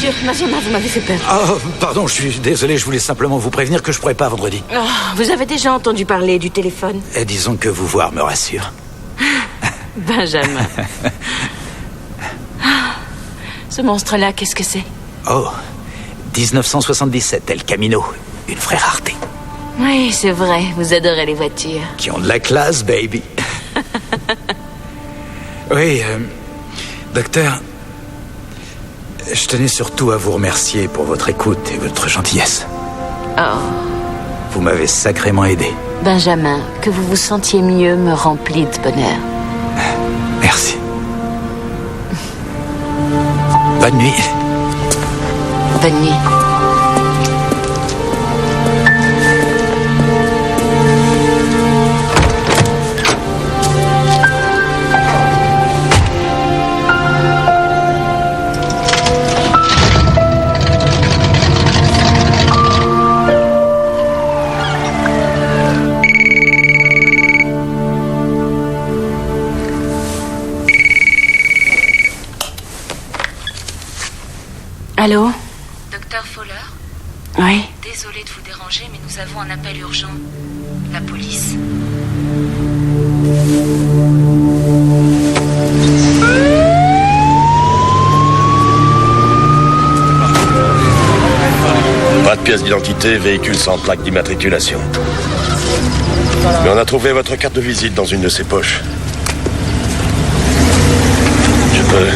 Monsieur, Benjamin, vous m'avez fait peur. Oh, pardon, je suis désolé, je voulais simplement vous prévenir que je pourrais pas vendredi. Oh, vous avez déjà entendu parler du téléphone? Et disons que vous voir me rassure. Benjamin. Ce monstre-là, qu'est-ce que c'est? Oh, 1977, El Camino. Une vraie rareté. Oui, c'est vrai, vous adorez les voitures. Qui ont de la classe, baby. Oui, docteur, je tenais surtout à vous remercier pour votre écoute et votre gentillesse. Oh. Vous m'avez sacrément aidé. Benjamin, que vous vous sentiez mieux me remplit de bonheur. Merci. Bonne nuit. Bonne nuit. Allô? Docteur Fowler? Oui? Désolée de vous déranger, mais nous avons un appel urgent. La police. Pas de pièce d'identité, véhicule sans plaque d'immatriculation. Mais on a trouvé votre carte de visite dans une de ses poches. Je peux...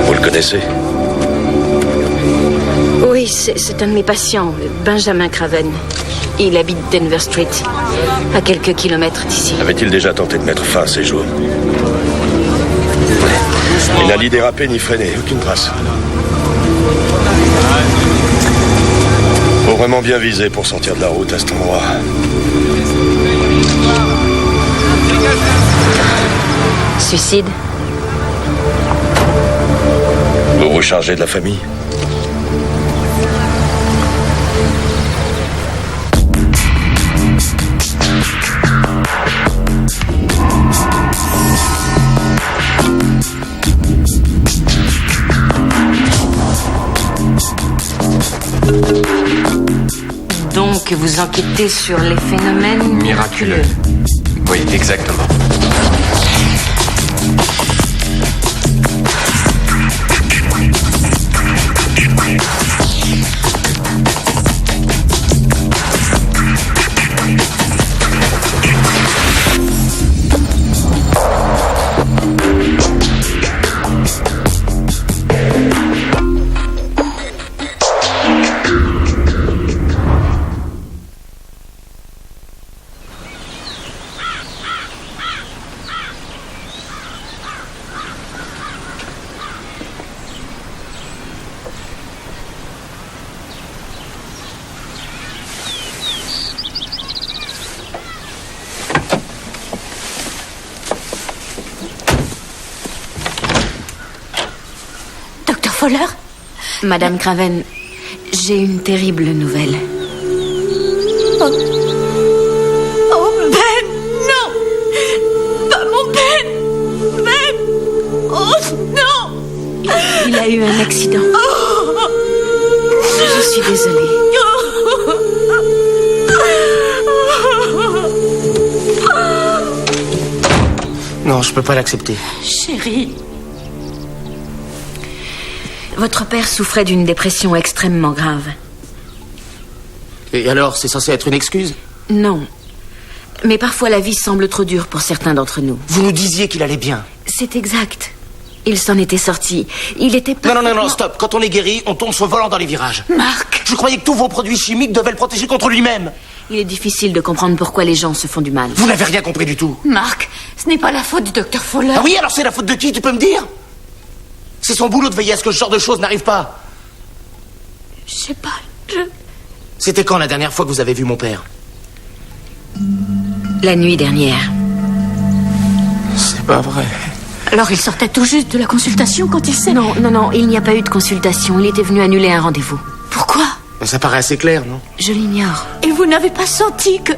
Vous le connaissez? Oui, c'est un de mes patients, Benjamin Craven. Il habite Denver Street, à quelques kilomètres d'ici. Avait-il déjà tenté de mettre fin à ses jours? Il n'a ni dérapé ni freiné, aucune trace. Faut vraiment bien viser pour sortir de la route à cet endroit. Suicide? Vous vous chargez de la famille? Donc, vous enquêtez sur les phénomènes miraculeux. Oui, exactement. Fowler? Madame Craven, j'ai une terrible nouvelle. Oh, Ben! Non! Pas mon Ben! Ben! Oh, non! Il a eu un accident. Oh. Je suis désolée. Non, je peux pas l'accepter. Chérie. Votre père souffrait d'une dépression extrêmement grave. Et alors, c'est censé être une excuse? Non. Mais parfois la vie semble trop dure pour certains d'entre nous. Vous nous disiez qu'il allait bien. C'est exact. Il s'en était sorti. Il était pas... Non, stop. Quand on est guéri, on tombe sur volant dans les virages. Marc! Je croyais que tous vos produits chimiques devaient le protéger contre lui-même. Il est difficile de comprendre pourquoi les gens se font du mal. Vous n'avez rien compris du tout. Marc, ce n'est pas la faute du docteur Fowler. Ah oui, alors c'est la faute de qui, tu peux me dire? C'est son boulot de veiller à ce que ce genre de choses n'arrive pas. Je sais pas, C'était quand la dernière fois que vous avez vu mon père? La nuit dernière. C'est pas vrai. Alors il sortait tout juste de la consultation quand il s'est... Non, il n'y a pas eu de consultation. Il était venu annuler un rendez-vous. Pourquoi? Ça paraît assez clair, non? Je l'ignore. Et vous n'avez pas senti que...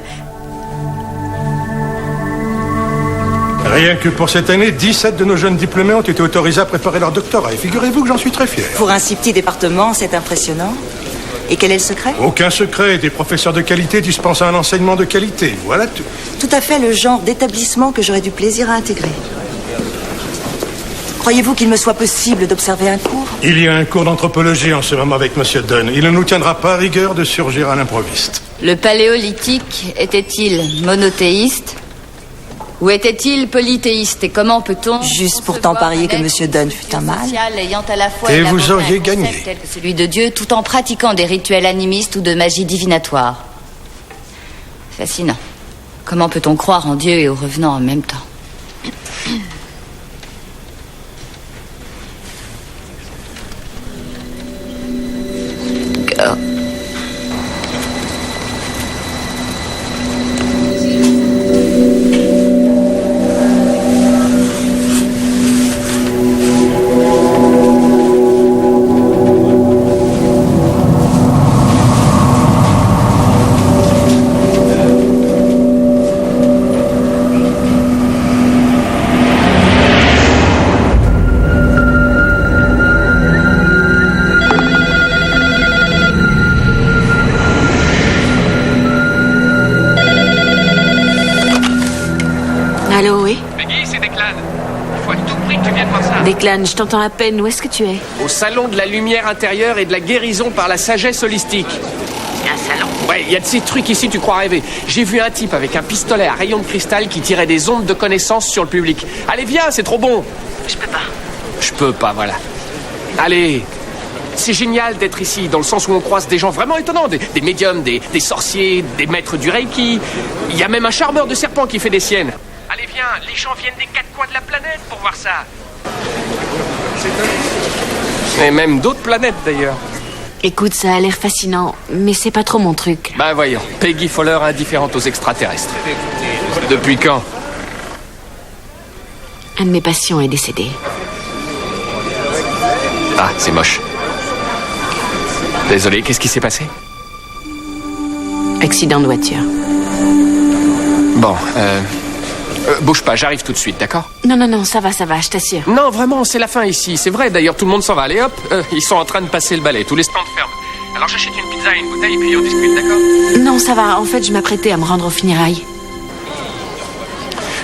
Rien que pour cette année, 17 de nos jeunes diplômés ont été autorisés à préparer leur doctorat. Et figurez-vous que j'en suis très fier. Pour un si petit département, c'est impressionnant. Et quel est le secret? Aucun secret. Des professeurs de qualité dispensent un enseignement de qualité. Voilà tout. Tout à fait le genre d'établissement que j'aurais du plaisir à intégrer. Croyez-vous qu'il me soit possible d'observer un cours? Il y a un cours d'anthropologie en ce moment avec Monsieur Dunn. Il ne nous tiendra pas à rigueur de surgir à l'improviste. Le paléolithique était-il monothéiste ou était-il polythéiste? Et comment peut-on... Juste pour t'en parier que Monsieur Dunn fut un mâle. Ayant à la fois et vous auriez gagné. Tel que celui de Dieu, tout en pratiquant des rituels animistes ou de magie divinatoire. Fascinant. Comment peut-on croire en Dieu et aux revenants en même temps? Declan, je t'entends à peine. Où est-ce que tu es? Au salon de la lumière intérieure et de la guérison par la sagesse holistique. Un salon? Ouais, il y a de ces trucs ici, tu crois rêver. J'ai vu un type avec un pistolet à rayon de cristal qui tirait des ondes de connaissances sur le public. Allez, viens, c'est trop bon. Je peux pas. Je peux pas, voilà. Allez. C'est génial d'être ici, dans le sens où on croise des gens vraiment étonnants. Des médiums, des sorciers, des maîtres du Reiki. Il y a même un charmeur de serpents qui fait des siennes. Allez, viens, les gens viennent des quatre coins de la planète pour voir ça. Et même d'autres planètes, d'ailleurs. Écoute, ça a l'air fascinant, mais c'est pas trop mon truc. Ben voyons, Peggy Fowler indifférente aux extraterrestres. Depuis quand? Un de mes patients est décédé. Ah, c'est moche. Désolé, qu'est-ce qui s'est passé? Accident de voiture. Bon, bouge pas, j'arrive tout de suite, d'accord? Non, ça va, je t'assure. Non, vraiment, c'est la fin ici, c'est vrai. D'ailleurs, tout le monde s'en va. Allez, hop, ils sont en train de passer le balai. Tous les stands ferment. Alors j'achète une pizza et une bouteille, puis on discute, d'accord? Non, ça va. En fait, je m'apprêtais à me rendre aux funérailles.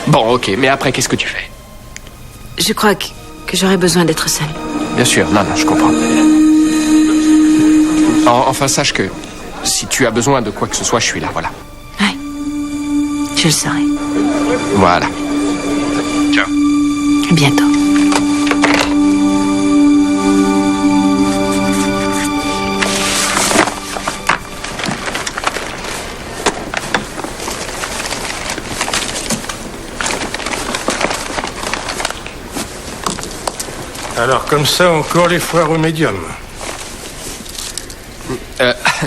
Bon, ok, mais après, qu'est-ce que tu fais? Je crois que j'aurais besoin d'être seule. Bien sûr, non, je comprends. Enfin, sache que si tu as besoin de quoi que ce soit, je suis là, voilà. Ouais, je le saurai. Voilà. Ciao. À bientôt. Alors, comme ça, on court les foires au médium.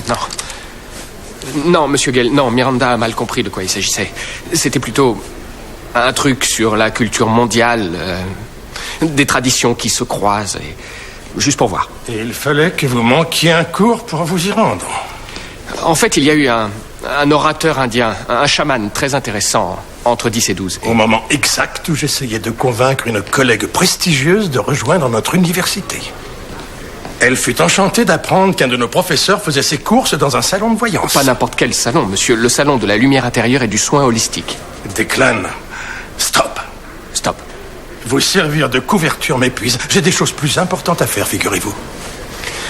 Non. Non, monsieur Gale, non, Miranda a mal compris de quoi il s'agissait. C'était plutôt un truc sur la culture mondiale, des traditions qui se croisent, et juste pour voir. Et il fallait que vous manquiez un cours pour vous y rendre. En fait, il y a eu un orateur indien, un chaman très intéressant, entre 10 et 12. Au moment exact où j'essayais de convaincre une collègue prestigieuse de rejoindre notre université. Elle fut enchantée d'apprendre qu'un de nos professeurs faisait ses courses dans un salon de voyance. Pas n'importe quel salon, monsieur. Le salon de la lumière intérieure et du soin holistique. Declan, stop. Stop. Vous servir de couverture m'épuise. J'ai des choses plus importantes à faire, figurez-vous.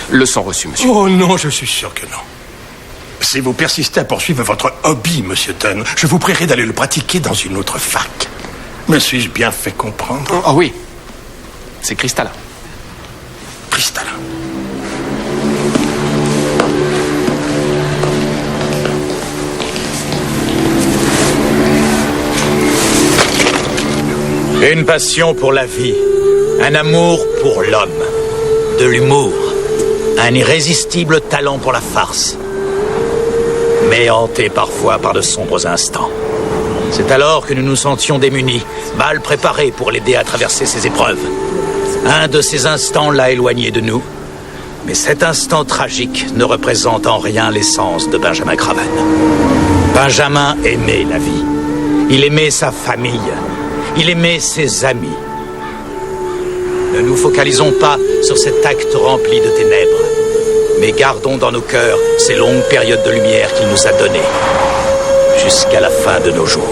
Leçon reçue, monsieur. Oh non, je suis sûr que non. Si vous persistez à poursuivre votre hobby, monsieur Dunn, je vous prierai d'aller le pratiquer dans une autre fac. Me suis-je bien fait comprendre? Oh oui. C'est cristallin. Cristallin. Une passion pour la vie, un amour pour l'homme, de l'humour, un irrésistible talent pour la farce, mais hanté parfois par de sombres instants. C'est alors que nous nous sentions démunis, mal préparés pour l'aider à traverser ces épreuves. Un de ces instants l'a éloigné de nous, mais cet instant tragique ne représente en rien l'essence de Benjamin Craven. Benjamin aimait la vie, il aimait sa famille. Il aimait ses amis. Ne nous focalisons pas sur cet acte rempli de ténèbres, mais gardons dans nos cœurs ces longues périodes de lumière qu'il nous a données, jusqu'à la fin de nos jours.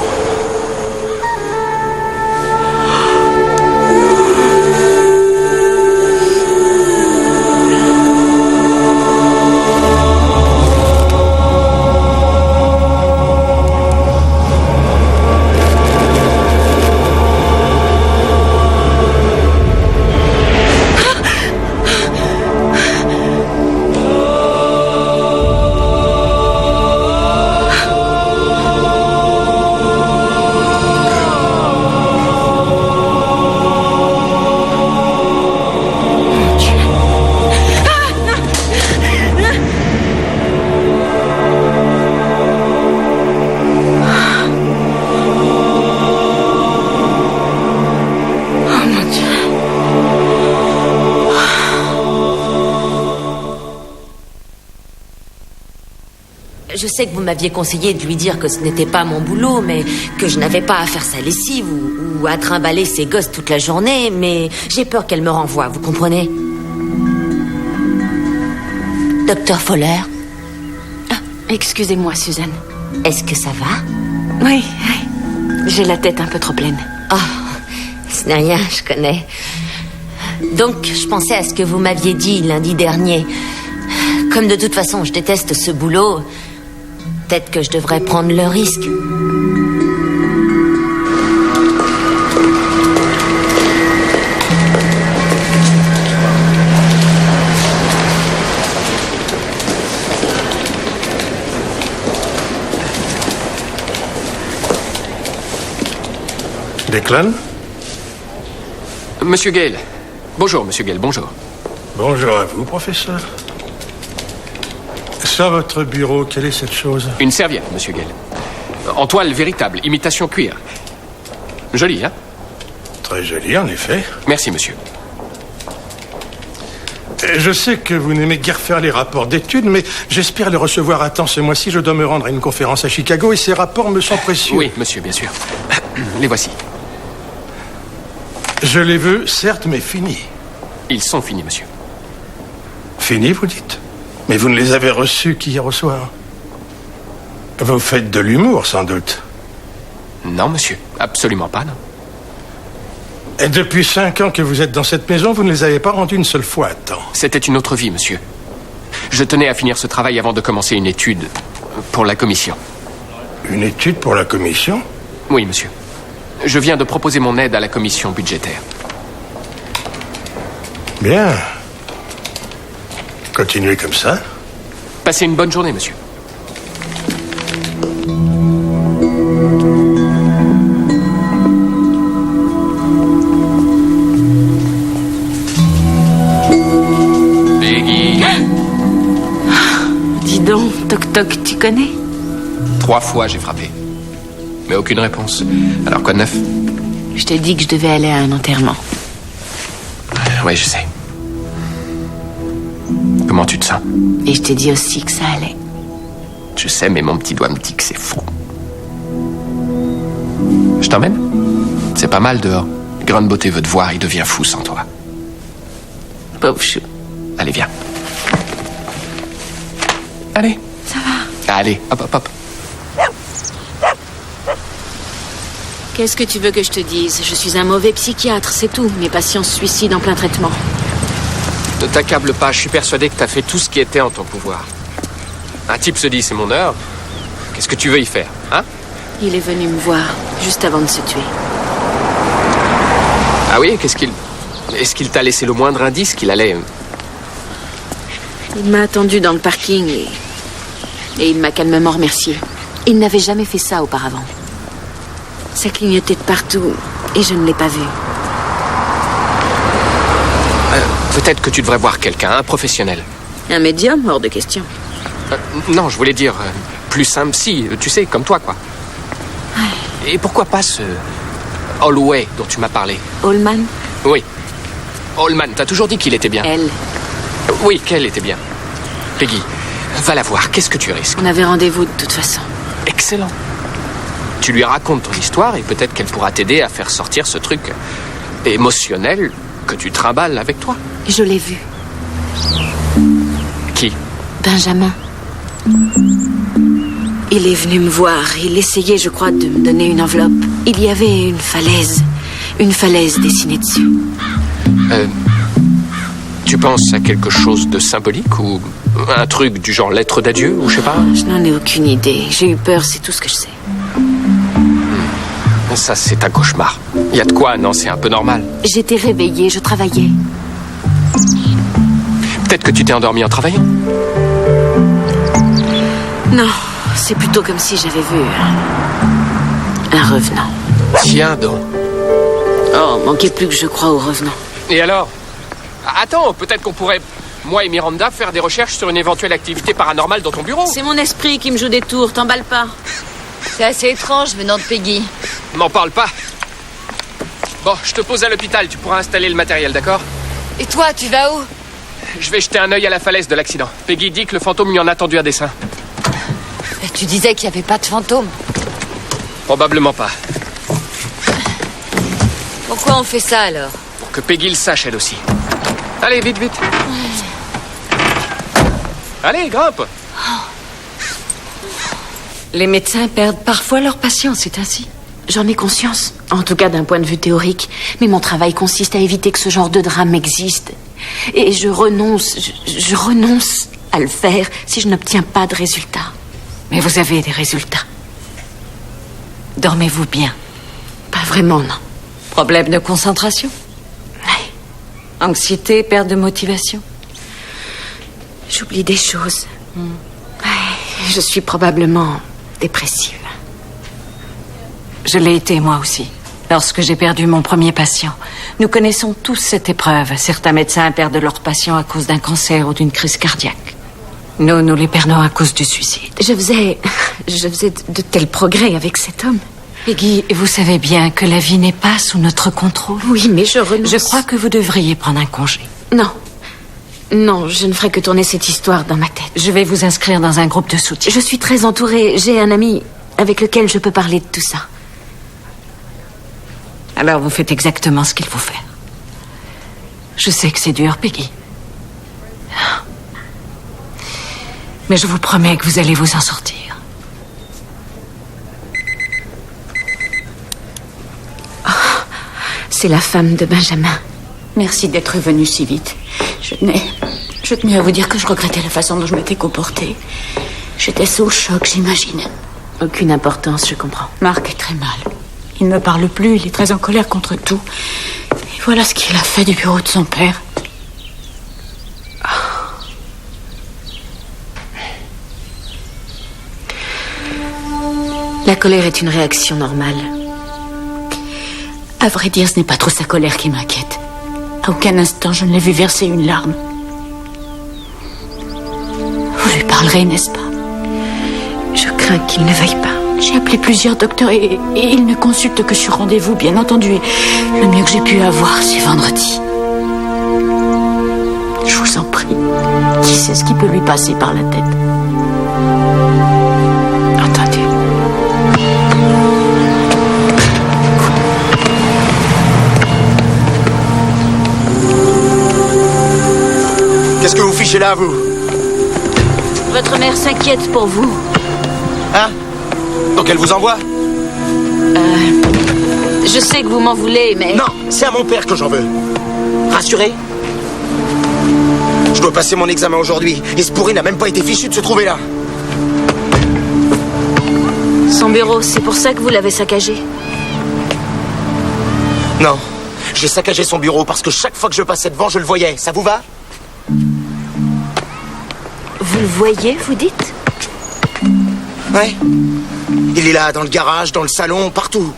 Je sais que vous m'aviez conseillé de lui dire que ce n'était pas mon boulot, mais que je n'avais pas à faire sa lessive ou à trimballer ses gosses toute la journée, mais j'ai peur qu'elle me renvoie, vous comprenez? Docteur Fowler? Ah, excusez-moi, Suzanne. Est-ce que ça va? Oui. J'ai la tête un peu trop pleine. Oh, ce n'est rien, je connais. Donc, je pensais à ce que vous m'aviez dit lundi dernier. Comme de toute façon, je déteste ce boulot, peut-être que je devrais prendre le risque. Declan? Monsieur Gale. Bonjour, Monsieur Gale, bonjour. Bonjour à vous, professeur. Sur votre bureau, quelle est cette chose? Une serviette, Monsieur Gale. En toile véritable, imitation cuir. Joli, hein? Très joli, en effet. Merci, monsieur. Je sais que vous n'aimez guère faire les rapports d'études, mais j'espère les recevoir à temps ce mois-ci. Je dois me rendre à une conférence à Chicago et ces rapports me sont précieux. Oui, monsieur, bien sûr. Les voici. Je les veux, certes, mais finis. Ils sont finis, monsieur. Finis, vous dites? Mais vous ne les avez reçus qu'hier au soir. Vous faites de l'humour, sans doute. Non, monsieur. Absolument pas, non. Et depuis 5 ans que vous êtes dans cette maison, vous ne les avez pas rendus une seule fois à temps. C'était une autre vie, monsieur. Je tenais à finir ce travail avant de commencer une étude pour la commission. Une étude pour la commission? Oui, monsieur. Je viens de proposer mon aide à la commission budgétaire. Bien. Continuez comme ça. Passez une bonne journée, monsieur. Peggy. Dis donc, Toc Toc, tu connais? 3 fois j'ai frappé. Mais aucune réponse. Alors quoi de neuf? Je t'ai dit que je devais aller à un enterrement. Oui, je sais. Comment tu te sens? Et je t'ai dit aussi que ça allait. Je sais, mais mon petit doigt me dit que c'est fou. Je t'emmène? C'est pas mal dehors. Grande beauté veut te voir, il devient fou sans toi. Pauvre chou. Allez, viens. Allez. Ça va. Allez, hop, hop, hop. Qu'est-ce que tu veux que je te dise? Je suis un mauvais psychiatre, c'est tout. Mes patients se suicident en plein traitement. Ne t'accable pas, je suis persuadé que t'as fait tout ce qui était en ton pouvoir. Un type se dit, c'est mon heure. Qu'est-ce que tu veux y faire, hein? Il est venu me voir, juste avant de se tuer. Ah oui, qu'est-ce qu'il... Est-ce qu'il t'a laissé le moindre indice qu'il allait... Il m'a attendu dans le parking et il m'a calmement remercié. Il n'avait jamais fait ça auparavant. Ça clignotait de partout et je ne l'ai pas vu. Peut-être que tu devrais voir quelqu'un, un professionnel. Un médium, hors de question. Non, je voulais dire plus un psy, tu sais, comme toi, quoi. Ouais. Et pourquoi pas ce Holloway dont tu m'as parlé? Holman? Oui. Holman, t'as toujours dit qu'il était bien. Elle. Oui, qu'elle était bien. Peggy, va la voir, qu'est-ce que tu risques? On avait rendez-vous de toute façon. Excellent. Tu lui racontes ton histoire et peut-être qu'elle pourra t'aider à faire sortir ce truc émotionnel que tu trimbales avec toi. Je l'ai vu. Qui? Benjamin. Il est venu me voir. Il essayait, je crois, de me donner une enveloppe. Il y avait une falaise dessinée dessus. Tu penses à quelque chose de symbolique ou un truc du genre lettre d'adieu ou je sais pas? Je n'en ai aucune idée. J'ai eu peur, c'est tout ce que je sais. Ça, c'est un cauchemar. Il y a de quoi, non? C'est un peu normal. J'étais réveillée, je travaillais. Peut-être que tu t'es endormi en travaillant. Non, c'est plutôt comme si j'avais vu un revenant. Tiens donc. Oh, manquait plus que je crois au revenant. Et alors? Attends, peut-être qu'on pourrait, moi et Miranda, faire des recherches sur une éventuelle activité paranormale dans ton bureau. C'est mon esprit qui me joue des tours, t'emballe pas. C'est assez étrange venant de Peggy. M'en parle pas. Bon, je te pose à l'hôpital, tu pourras installer le matériel, d'accord? Et toi, tu vas où? Je vais jeter un œil à la falaise de l'accident. Peggy dit que le fantôme lui en a tendu un dessin. Mais tu disais qu'il n'y avait pas de fantôme. Probablement pas. Pourquoi on fait ça alors? Pour que Peggy le sache, elle aussi. Allez, vite, vite. Allez, grimpe. Les médecins perdent parfois leur patients, c'est ainsi. J'en ai conscience, en tout cas d'un point de vue théorique. Mais mon travail consiste à éviter que ce genre de drame existe. Et je renonce à le faire si je n'obtiens pas de résultats. Mais vous avez des résultats. Dormez-vous bien? Pas vraiment, non. Problème de concentration? Oui. Anxiété, perte de motivation? J'oublie des choses. Je suis probablement dépressive. Je l'ai été moi aussi, lorsque j'ai perdu mon premier patient. Nous connaissons tous cette épreuve. Certains médecins perdent leurs patients à cause d'un cancer ou d'une crise cardiaque. Nous les perdons à cause du suicide. Je faisais de tels progrès avec cet homme. Peggy, vous savez bien que la vie n'est pas sous notre contrôle. Oui, mais je renonce. Je crois que vous devriez prendre un congé. Non, je ne ferai que tourner cette histoire dans ma tête. Je vais vous inscrire dans un groupe de soutien. Je suis très entourée. J'ai un ami avec lequel je peux parler de tout ça. Alors vous faites exactement ce qu'il faut faire. Je sais que c'est dur, Peggy. Mais je vous promets que vous allez vous en sortir. C'est la femme de Benjamin. Merci d'être venu si vite. Je tenais à vous dire que je regrettais la façon dont je m'étais comportée. J'étais sous le choc, j'imagine. Aucune importance, je comprends. Marc est très mal. Il ne me parle plus, il est très en colère contre tout. Et voilà ce qu'il a fait du bureau de son père. La colère est une réaction normale. À vrai dire, ce n'est pas trop sa colère qui m'inquiète. À aucun instant, je ne l'ai vu verser une larme. Vous lui parlerez, n'est-ce pas? Je crains qu'il ne veuille pas. J'ai appelé plusieurs docteurs et ils ne consultent que sur rendez-vous, bien entendu. Et le mieux que j'ai pu avoir, c'est vendredi. Je vous en prie. Qui sait ce qui peut lui passer par la tête? Entendu. Qu'est-ce que vous fichez là, vous? Votre mère s'inquiète pour vous. Hein? Donc elle vous envoie? Je sais que vous m'en voulez, mais... Non, c'est à mon père que j'en veux. Rassuré? Je dois passer mon examen aujourd'hui, et ce pourri n'a même pas été fichu de se trouver là. Son bureau, c'est pour ça que vous l'avez saccagé? Non, j'ai saccagé son bureau parce que chaque fois que je passais devant, je le voyais. Ça vous va? Vous le voyez, vous dites? Ouais. Il est là, dans le garage, dans le salon, partout.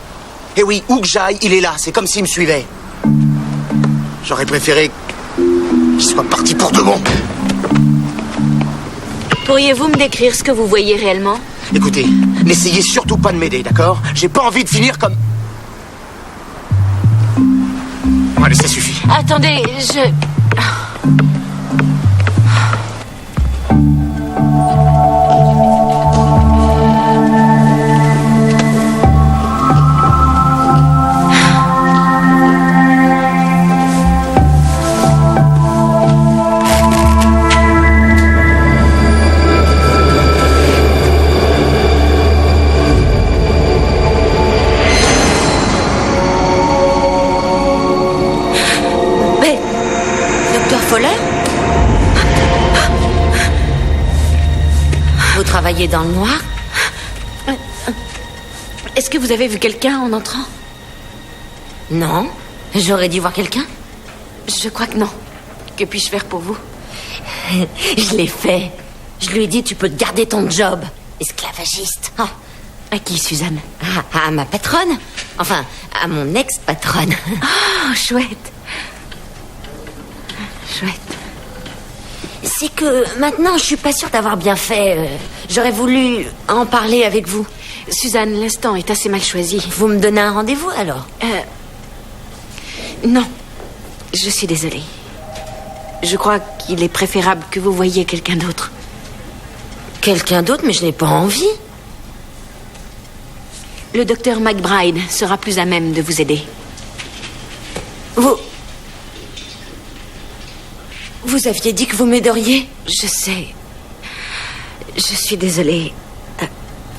Et oui, où que j'aille, il est là. C'est comme s'il me suivait. J'aurais préféré qu'il soit parti pour de bon. Pourriez-vous me décrire ce que vous voyez réellement? Écoutez, n'essayez surtout pas de m'aider, d'accord? J'ai pas envie de finir comme... Bon, allez, ça suffit. Attendez, travaillez dans le noir? Est-ce que vous avez vu quelqu'un en entrant? Non. J'aurais dû voir quelqu'un? Je crois que non. Que puis-je faire pour vous? Je l'ai fait. Je lui ai dit, tu peux te garder ton job. Esclavagiste. Ah. À qui, Suzanne? À ma patronne. Enfin, à mon ex-patronne. Oh, chouette. Chouette. C'est que maintenant, je suis pas sûre d'avoir bien fait. J'aurais voulu en parler avec vous. Suzanne, l'instant est assez mal choisi. Vous me donnez un rendez-vous, alors? Non. Je suis désolée. Je crois qu'il est préférable que vous voyiez quelqu'un d'autre. Quelqu'un d'autre, mais je n'ai pas envie. Le docteur McBride sera plus à même de vous aider. Vous aviez dit que vous m'aideriez? Je sais. Je suis désolée.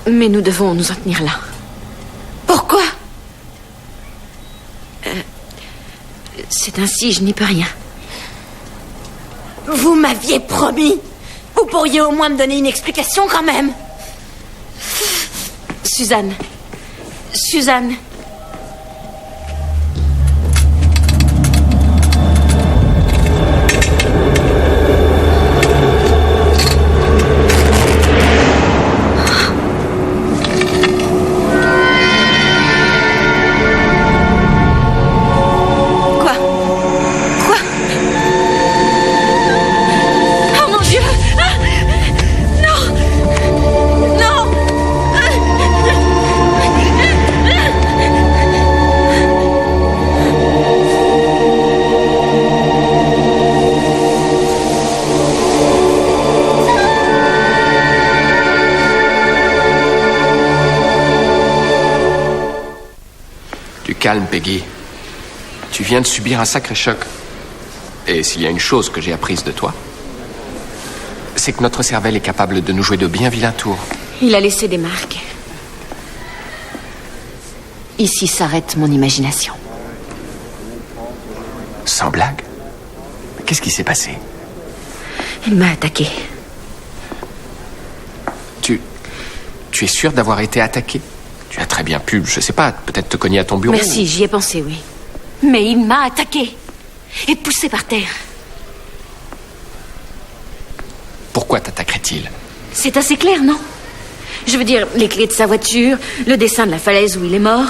Mais nous devons nous en tenir là. Pourquoi? C'est ainsi, je n'y peux rien. Vous m'aviez promis. Vous pourriez au moins me donner une explication quand même. Suzanne. Suzanne. Calme, Peggy. Tu viens de subir un sacré choc. Et s'il y a une chose que j'ai apprise de toi, c'est que notre cervelle est capable de nous jouer de bien vilains tours. Il a laissé des marques. Ici s'arrête mon imagination. Sans blague? Qu'est-ce qui s'est passé? Il m'a attaqué. Tu es sûr d'avoir été attaqué? Tu as très bien pu, je sais pas, peut-être te cogner à ton bureau. Merci, j'y ai pensé, oui. Mais il m'a attaqué et poussé par terre. Pourquoi t'attaquerait-il? C'est assez clair, non? Je veux dire, les clés de sa voiture, le dessin de la falaise où il est mort.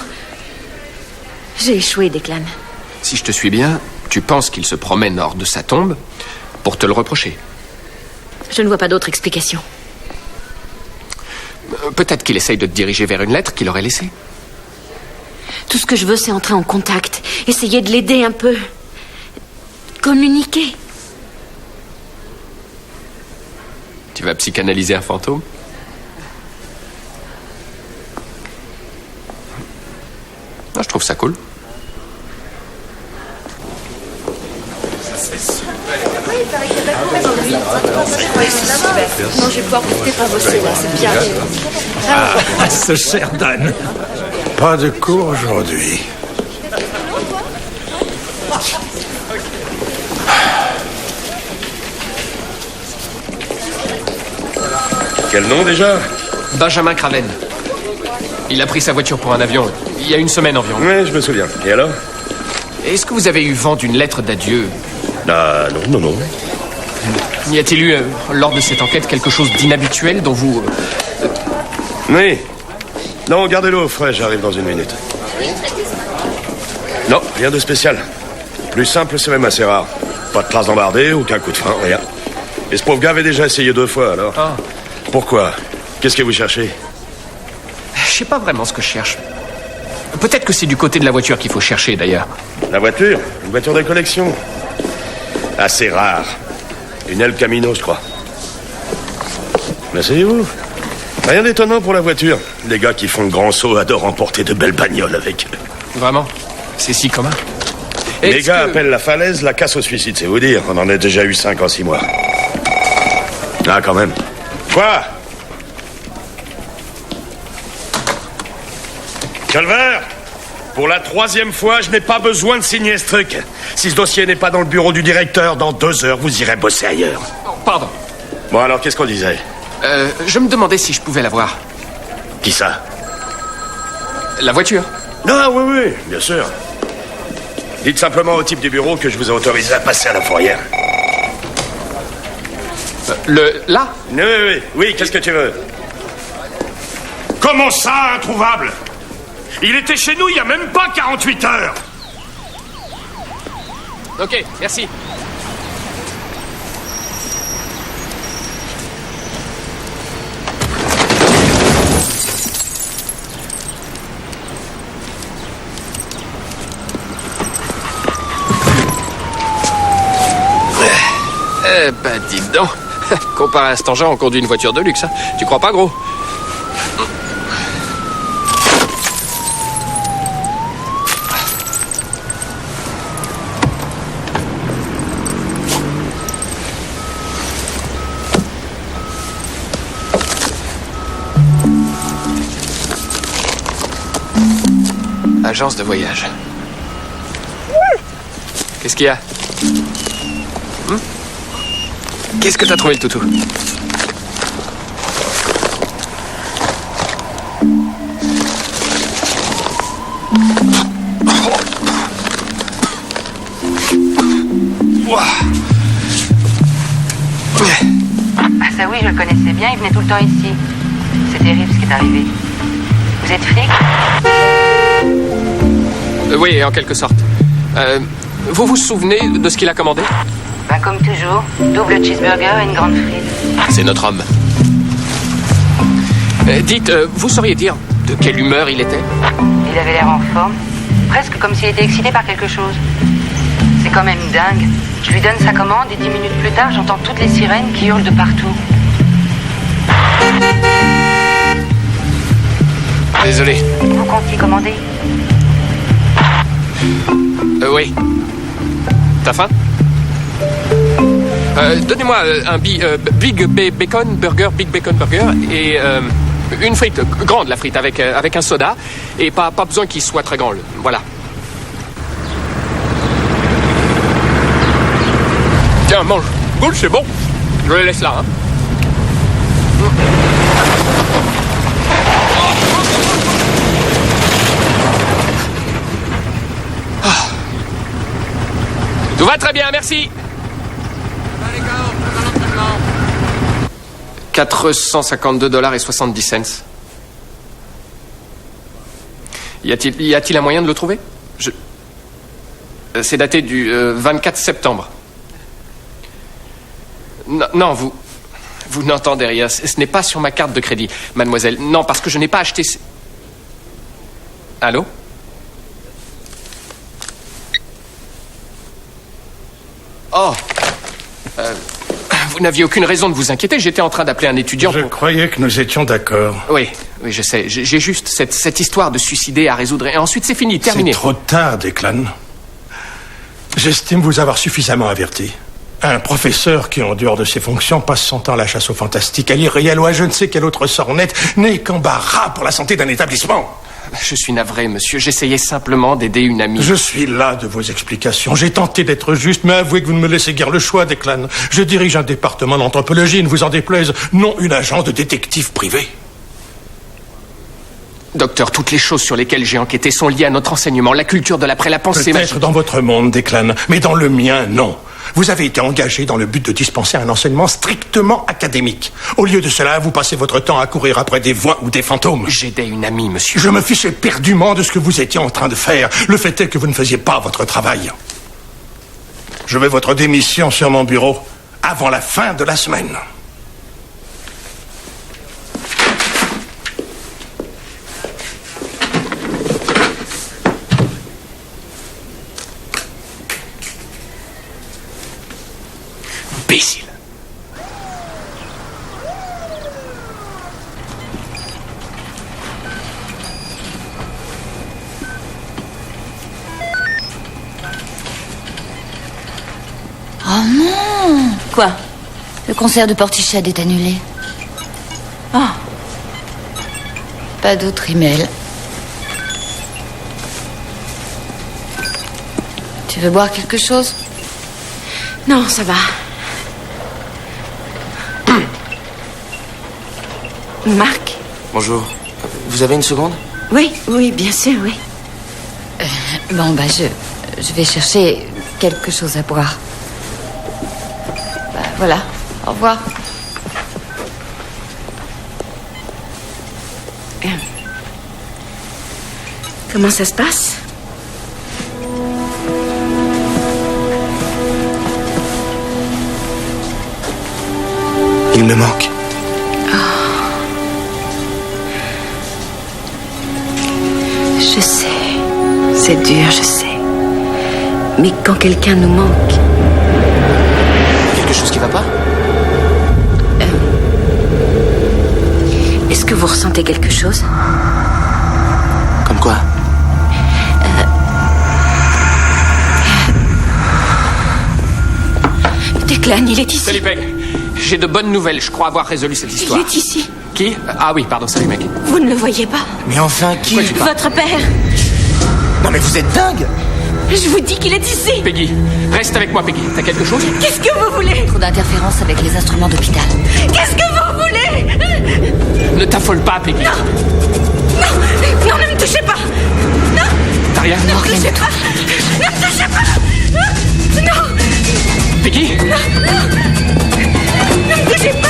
J'ai échoué, Declan. Si je te suis bien, tu penses qu'il se promène hors de sa tombe pour te le reprocher? Je ne vois pas d'autre explication. Peut-être qu'il essaye de te diriger vers une lettre qu'il aurait laissée. Tout ce que je veux, c'est entrer en contact. Essayer de l'aider un peu. Communiquer. Tu vas psychanalyser un fantôme? Non, je trouve ça cool. Non, je vais pouvoir profiter par vos là, c'est bien. Ah, ce cher Dan. Pas de cours aujourd'hui. Quel nom déjà? Benjamin Craven. Il a pris sa voiture pour un avion il y a une semaine environ. Oui, je me souviens. Et alors? Est-ce que vous avez eu vent d'une lettre d'adieu? Ah, non. Y a-t-il eu, lors de cette enquête, quelque chose d'inhabituel dont vous... Oui. Non, gardez-le au frais, j'arrive dans une minute. Non, rien de spécial. Plus simple, c'est même assez rare. Pas de traces embardées, aucun coup de frein, rien. Et ce pauvre gars avait déjà essayé 2 fois, alors. Ah. Pourquoi? Qu'est-ce que vous cherchez? Je sais pas vraiment ce que je cherche. Peut-être que c'est du côté de la voiture qu'il faut chercher, d'ailleurs. La voiture? Une voiture de collection. Assez rare. Une El Camino, je crois. Asseyez-vous. Rien d'étonnant pour la voiture. Les gars qui font le grand saut adorent emporter de belles bagnoles avec eux. Vraiment? C'est si commun? Les gars appellent la falaise la casse au suicide, c'est vous dire. On en a déjà eu 5 en 6 mois. Ah, quand même. Quoi? Calvaire! Pour la 3e fois, je n'ai pas besoin de signer ce truc. Si ce dossier n'est pas dans le bureau du directeur, dans 2 heures, vous irez bosser ailleurs. Pardon. Bon, alors, qu'est-ce qu'on disait? Je me demandais si je pouvais la voir. Qui ça? La voiture. Ah oui, bien sûr. Dites simplement au type du bureau que je vous ai autorisé à passer à la fourrière. Là? Oui, qu'est-ce que tu veux? Comment ça, introuvable? Il était chez nous il y a même pas 48 heures. Ok, merci. Eh ben, dites donc. Comparé à cet engin, on conduit une voiture de luxe, hein. Tu crois pas, gros? Agence de voyage. Qu'est-ce qu'il y a? Qu'est-ce que t'as trouvé, le toutou? Ça oui, je le connaissais bien, il venait tout le temps ici. C'est terrible ce qui est arrivé. Vous êtes flic? Oui, en quelque sorte. Vous vous souvenez de ce qu'il a commandé? Ben, comme toujours, double cheeseburger et une grande frite. C'est notre homme. Dites, vous sauriez dire de quelle humeur il était? Il avait l'air en forme, presque comme s'il était excité par quelque chose. C'est quand même dingue. Je lui donne sa commande et 10 minutes plus tard, j'entends toutes les sirènes qui hurlent de partout. Désolé. Vous comptiez commander? Oui. T'as faim? Donnez-moi un Big Bacon Burger, Big Bacon Burger et une frite, grande la frite, avec un soda et pas besoin qu'il soit très grand. Voilà. Tiens, mange. Cool, c'est bon. Je le laisse là, hein. Tout va très bien, merci. 452,70 $. Y a-t-il un moyen de le trouver? C'est daté du 24 septembre. Non, vous n'entendez rien. Ce n'est pas sur ma carte de crédit, mademoiselle. Non, parce que je n'ai pas acheté... Allô? Oh, vous n'aviez aucune raison de vous inquiéter. J'étais en train d'appeler un étudiant. Je croyais que nous étions d'accord. Oui, je sais. J'ai juste cette histoire de suicider à résoudre. Et ensuite, c'est fini, terminé. C'est trop tard, Declan. J'estime vous avoir suffisamment averti. Un professeur qui, en dehors de ses fonctions, passe son temps à la chasse au fantastique, à l'irréel ou à je ne sais quel autre sort net, n'est qu'embarras pour la santé d'un établissement. Je suis navré, monsieur. J'essayais simplement d'aider une amie. Je suis las de vos explications. J'ai tenté d'être juste, mais avouez que vous ne me laissez guère le choix, Declan. Je dirige un département d'anthropologie, ne vous en déplaise, non une agence de détective privé. Docteur, toutes les choses sur lesquelles j'ai enquêté sont liées à notre enseignement, la culture de l'après, la pensée... Peut-être dans votre monde, Declan, mais dans le mien, non. Vous avez été engagé dans le but de dispenser un enseignement strictement académique. Au lieu de cela, vous passez votre temps à courir après des voix ou des fantômes. J'aidais une amie, monsieur. Je me fiche éperdument de ce que vous étiez en train de faire. Le fait est que vous ne faisiez pas votre travail. Je veux votre démission sur mon bureau avant la fin de la semaine. Imbécile. Oh non! Quoi? Le concert de Portichet est annulé. Ah. Pas d'autre email. Tu veux boire quelque chose? Non, ça va. Marc? Bonjour. Vous avez une seconde? Oui, bien sûr, oui. Bon, je vais chercher quelque chose à boire. Voilà, au revoir. Comment ça se passe? Il me manque. Je sais. C'est dur, je sais. Mais quand quelqu'un nous manque... Quelque chose qui va pas? Est-ce que vous ressentez quelque chose? Comme quoi? Declan, il est ici. Salut, Peg. J'ai de bonnes nouvelles. Je crois avoir résolu cette histoire. Il est ici. Qui? Ah oui, pardon, salut, mec. Vous ne le voyez pas? Mais enfin, qui? Votre père. Non mais vous êtes dingue! Je vous dis qu'il est ici. Peggy, reste avec moi, Peggy. T'as quelque chose? Qu'est-ce que vous voulez? Trop d'interférences avec les instruments d'hôpital. Qu'est-ce que vous voulez? Ne t'affole pas, Peggy. Non, ne me touchez pas. Non. T'as rien? Ne me touchez pas. Ne me touchez pas. Non. Peggy? Non. Ne me touchez pas.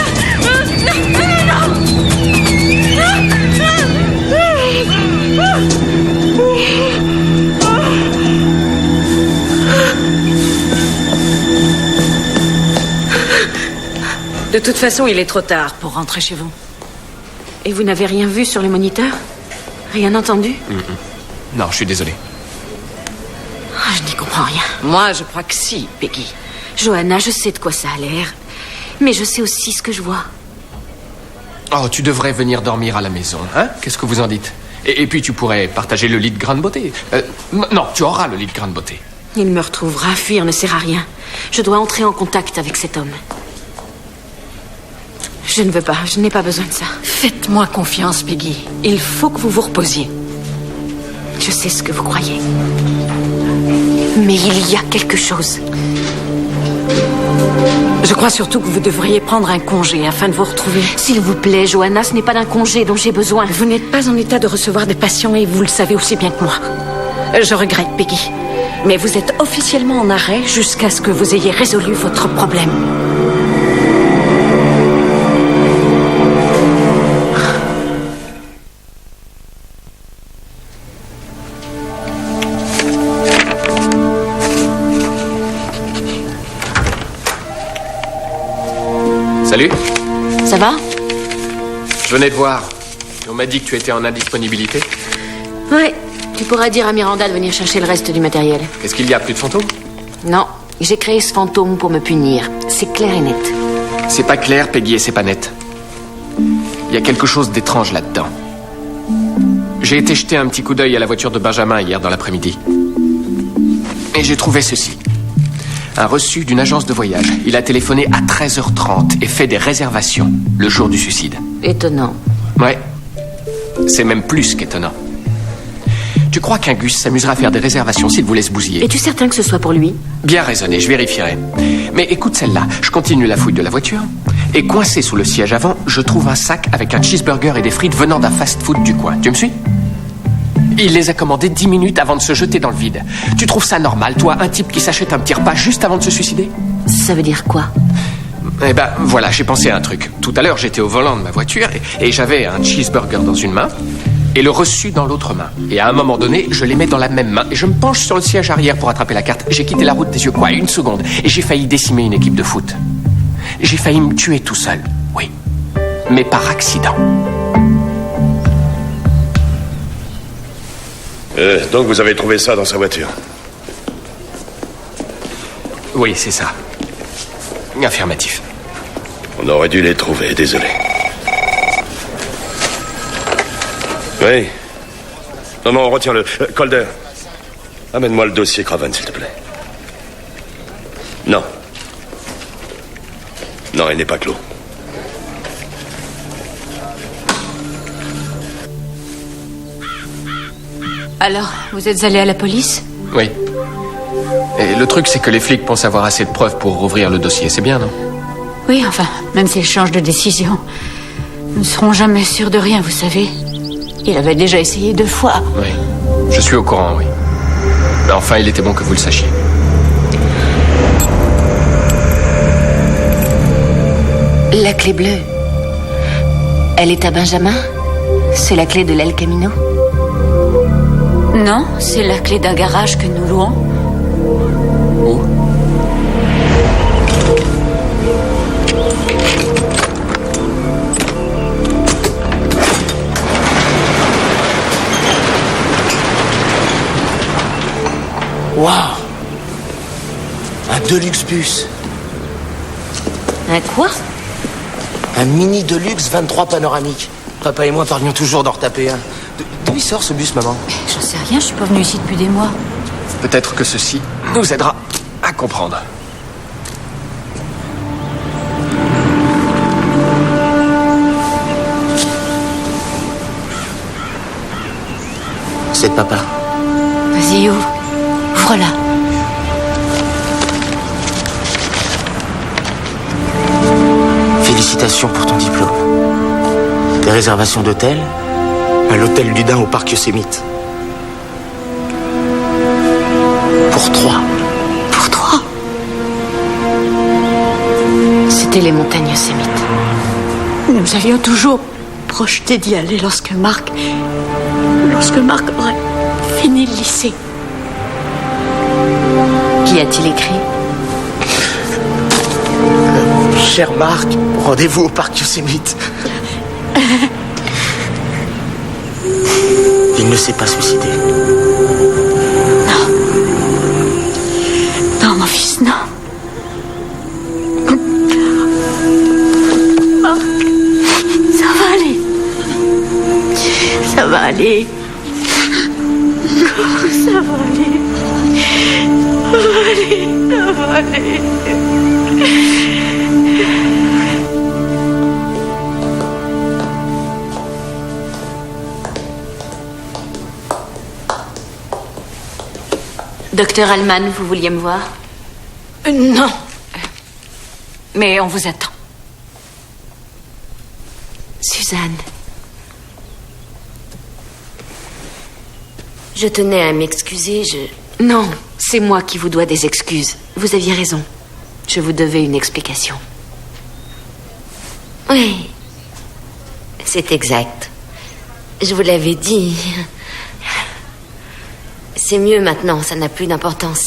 De toute façon, il est trop tard pour rentrer chez vous. Et vous n'avez rien vu sur les moniteurs? Rien entendu? Non, je suis désolé. Je n'y comprends rien. Moi, je crois que si, Peggy. Johanna, je sais de quoi ça a l'air. Mais je sais aussi ce que je vois. Oh, tu devrais venir dormir à la maison, hein? Qu'est-ce que vous en dites? Et puis tu pourrais partager le lit de grande beauté. Non, tu auras le lit de grande beauté. Il me retrouvera. Fuir ne sert à rien. Je dois entrer en contact avec cet homme. Je ne veux pas. Je n'ai pas besoin de ça. Faites-moi confiance, Peggy. Il faut que vous vous reposiez. Je sais ce que vous croyez. Mais il y a quelque chose. Je crois surtout que vous devriez prendre un congé afin de vous retrouver. S'il vous plaît, Johanna, ce n'est pas d'un congé dont j'ai besoin. Vous n'êtes pas en état de recevoir des patients et vous le savez aussi bien que moi. Je regrette, Peggy. Mais vous êtes officiellement en arrêt jusqu'à ce que vous ayez résolu votre problème. Salut. Ça va? Je venais te voir. On m'a dit que tu étais en indisponibilité. Ouais. Tu pourras dire à Miranda de venir chercher le reste du matériel. Qu'est-ce qu'il y a? Plus de fantômes? Non. J'ai créé ce fantôme pour me punir. C'est clair et net. C'est pas clair, Peggy, et c'est pas net. Il y a quelque chose d'étrange là-dedans. J'ai été jeter un petit coup d'œil à la voiture de Benjamin hier dans l'après-midi. Et j'ai trouvé ceci. Un reçu d'une agence de voyage. Il a téléphoné à 13h30 et fait des réservations le jour du suicide. Étonnant. Ouais. C'est même plus qu'étonnant. Tu crois qu'un Gus s'amusera à faire des réservations s'il vous laisse bousiller? Es-tu certain que ce soit pour lui? Bien raisonné, je vérifierai. Mais écoute celle-là. Je continue la fouille de la voiture. Et coincé sous le siège avant, je trouve un sac avec un cheeseburger et des frites venant d'un fast-food du coin. Tu me suis? Il les a commandés 10 minutes avant de se jeter dans le vide. Tu trouves ça normal, toi, un type qui s'achète un petit repas juste avant de se suicider? Ça veut dire quoi? Eh ben, voilà, j'ai pensé à un truc. Tout à l'heure, j'étais au volant de ma voiture et j'avais un cheeseburger dans une main et le reçu dans l'autre main. Et à un moment donné, je les mets dans la même main et je me penche sur le siège arrière pour attraper la carte. J'ai quitté la route des yeux, quoi, 1 seconde. Et j'ai failli décimer une équipe de foot. J'ai failli me tuer tout seul, oui. Mais par accident. Donc vous avez trouvé ça dans sa voiture? Oui, c'est ça. Affirmatif. On aurait dû les trouver, désolé. Oui. Non, retiens-le. Calder, amène-moi le dossier Craven, s'il te plaît. Non. Non, il n'est pas clos. Alors, vous êtes allé à la police? Oui. Et le truc, c'est que les flics pensent avoir assez de preuves pour rouvrir le dossier. C'est bien, non? Oui, enfin, même s'ils changent de décision, Nous ne serons jamais sûrs de rien, vous savez. Il avait déjà essayé 2 fois. Oui, je suis au courant, oui. Mais enfin, il était bon que vous le sachiez. La clé bleue, elle est à Benjamin? C'est la clé de l'El Camino? Non, c'est la clé d'un garage que nous louons. Où? Waouh! Un Deluxe bus. Un quoi? Un mini Deluxe 23 panoramique. Papa et moi parlions toujours d'en retaper un. D'où il sort ce bus, maman? J'en sais rien, je suis pas venue ici depuis des mois. Peut-être que ceci nous aidera à comprendre. C'est de papa. Vas-y, ouvre. Ouvre-la. Félicitations pour ton diplôme. Des réservations d'hôtel à l'hôtel Ludin au parc Yosemite. Pour 3. Pour 3. C'était les montagnes Yosemite. Nous avions toujours projeté d'y aller lorsque Marc aurait fini le lycée. Qu'y a-t-il écrit? Cher Marc, rendez-vous au parc Yosemite. Il ne s'est pas suicidé. Non, mon fils, non. Marc, ça va aller. Ça va aller. Ça va aller. Ça va aller. Docteur Allman, vous vouliez me voir? Non. Mais on vous attend. Suzanne. Je tenais à m'excuser, Non, c'est moi qui vous dois des excuses. Vous aviez raison. Je vous devais une explication. Oui, c'est exact. Je vous l'avais dit. C'est mieux maintenant, ça n'a plus d'importance.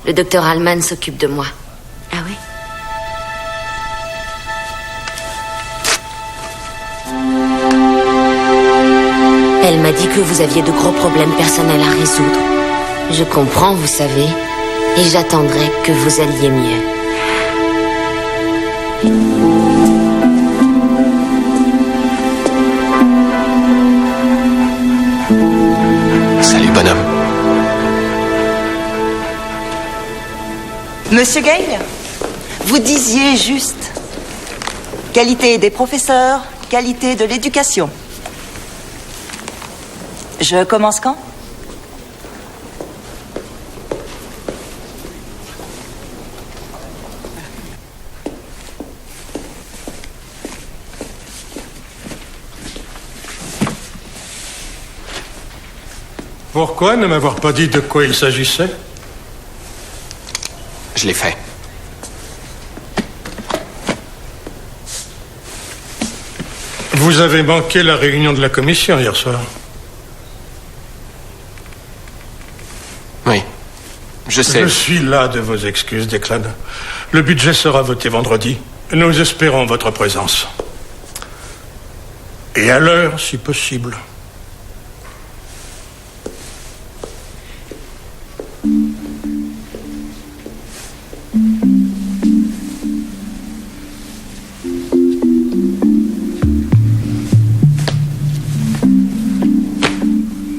Le docteur Allman s'occupe de moi. Ah oui? Elle m'a dit que vous aviez de gros problèmes personnels à résoudre. Je comprends, vous savez, et j'attendrai que vous alliez mieux. Salut, bonhomme. Monsieur Gale, vous disiez juste qualité des professeurs, qualité de l'éducation. Je commence quand? Pourquoi ne m'avoir pas dit de quoi il s'agissait? Je l'ai fait. Vous avez manqué la réunion de la commission hier soir. Oui, je sais. Je suis las de vos excuses, Declan. Le budget sera voté vendredi. Nous espérons votre présence. Et à l'heure, si possible.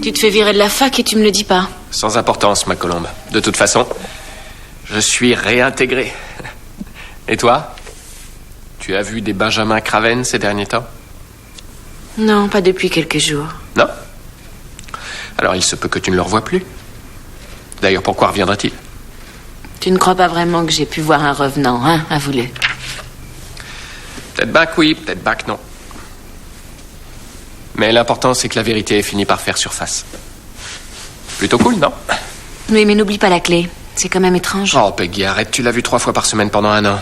Tu te fais virer de la fac et tu me le dis pas. Sans importance, ma colombe. De toute façon, je suis réintégré. Et toi? Tu as vu des Benjamin Craven ces derniers temps? Non, pas depuis quelques jours. Non? Alors il se peut que tu ne le revoies plus. D'ailleurs, pourquoi reviendrait-il? Tu ne crois pas vraiment que j'ai pu voir un revenant, hein, avoue-le? Peut-être bac oui, peut-être bac non. Mais l'important, c'est que la vérité ait fini par faire surface. Plutôt cool, non? Oui, mais n'oublie pas la clé. C'est quand même étrange. Oh, Peggy, arrête, tu l'as vu 3 fois par semaine pendant 1 an.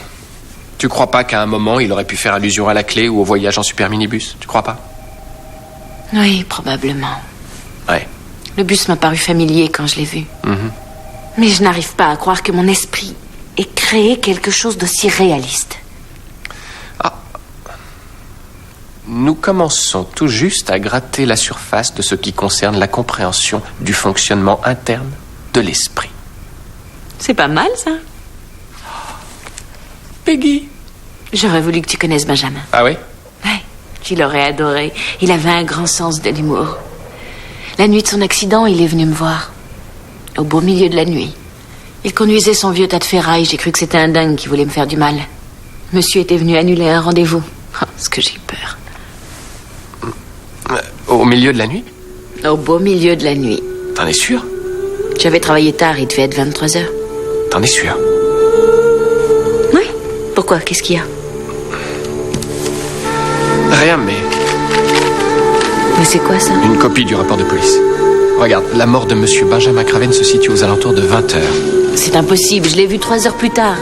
Tu crois pas qu'à un moment, il aurait pu faire allusion à la clé ou au voyage en super minibus? Tu crois pas? Oui, probablement. Ouais. Le bus m'a paru familier quand je l'ai vu. Mais je n'arrive pas à croire que mon esprit ait créé quelque chose d'aussi réaliste. Nous commençons tout juste à gratter la surface de ce qui concerne la compréhension du fonctionnement interne de l'esprit. C'est pas mal, ça. Peggy. J'aurais voulu que tu connaisses Benjamin. Ah oui? Ouais, tu l'aurais adoré. Il avait un grand sens de l'humour. La nuit de son accident, il est venu me voir. Au beau milieu de la nuit. Il conduisait son vieux tas de ferraille. J'ai cru que c'était un dingue qui voulait me faire du mal. Monsieur était venu annuler un rendez-vous. Oh, ce que j'ai eu peur. Au milieu de la nuit? Au beau milieu de la nuit. T'en es sûr? J'avais travaillé tard, il devait être 23h. T'en es sûr? Oui. Pourquoi? Qu'est-ce qu'il y a? Rien, mais... Mais c'est quoi ça? Une copie du rapport de police. Regarde, la mort de monsieur Benjamin Craven se situe aux alentours de 20h. C'est impossible, je l'ai vu 3 heures plus tard.